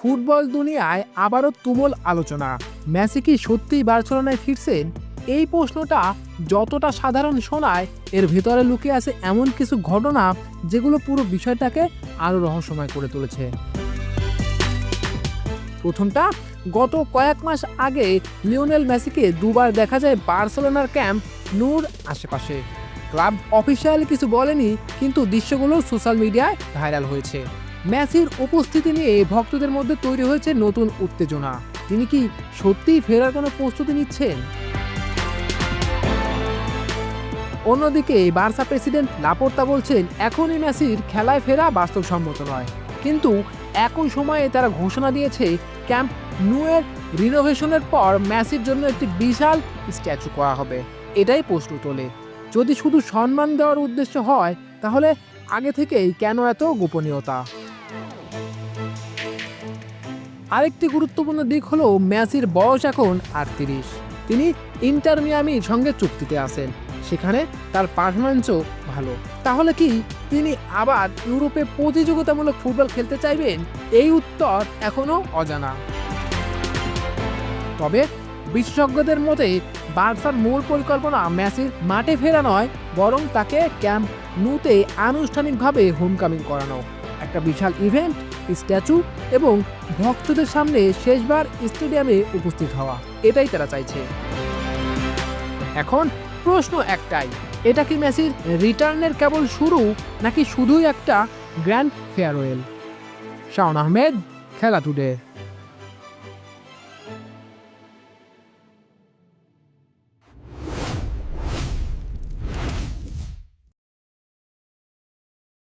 Football দুনিয়ায় আবারও তুমুল আলোচনা। মেসি কি সত্যিই বার্সেলোনায় ফিরছেন? এই প্রশ্নটা যতটা সাধারণ শোনায়, এর ভেতরে লুকিয়ে আছে এমন কিছু ঘটনা যেগুলো পুরো বিষয়টাকে আরও রহস্যময় করে তুলেছে। প্রথমটা, গত কয়েক মাস আগে লিওনেল মেসিকে দুবার দেখা যায় বার্সেলোনার ক্যাম্প নুর আশেপাশে। ক্লাব অফিসিয়ালি কিছু বলেনি, কিন্তু দৃশ্যগুলো সোশ্যাল মিডিয়ায় ভাইরাল হয়েছে। মেসির উপস্থিতি নিয়ে ভক্তদের মধ্যে তৈরি হয়েছে নতুন উত্তেজনা। তিনি কি সত্যিই ফেরার কোনো প্রস্তুতি নিচ্ছেন? অন্যদিকে বার্সা প্রেসিডেন্ট লাপোর্তা বলছেন এখনই মেসির খেলায় ফেরা বাস্তবসম্মত নয়, কিন্তু একই সময়ে তারা ঘোষণা দিয়েছে ক্যাম্প নুয়ের রিনোভেশনের পর মেসির জন্য একটি বিশাল স্ট্যাচু করা হবে। এটাই প্রশ্ন তোলে, যদি শুধু সম্মান দেওয়ার উদ্দেশ্য হয় তাহলে আগে থেকেই কেন এত গোপনীয়তা? আরেকটি গুরুত্বপূর্ণ দিক হলো মেসির বয়স এখন 38। তিনি ইন্টার মিয়ামির সঙ্গে চুক্তিতে আছেন, সেখানে তার পারফরম্যান্সও ভালো। তাহলে কি তিনি আবার ইউরোপে প্রতিযোগিতামূলক ফুটবল খেলতে চাইবেন? এই উত্তর এখনো অজানা। তবে বিশেষজ্ঞদের মতে বার্সার মূল পরিকল্পনা মেসির মাঠে ফেরা নয়, বরং তাকে ক্যাম্প নুতে আনুষ্ঠানিকভাবে হোমকামিং করানো। একটা বিশাল ইভেন্ট, স্ট্যাচু এবং ভক্তদের সামনে শেষবার স্টেডিয়ামে উপস্থিত হওয়া, এটাই তারা চাইছে। এখন প্রশ্ন একটাই, এটা কি মেসির রিটার্নের কেবল শুরু, নাকি শুধুই একটা গ্র্যান্ড ফেয়ারওয়েল? শাওন আহমেদ, খেলা টুডে।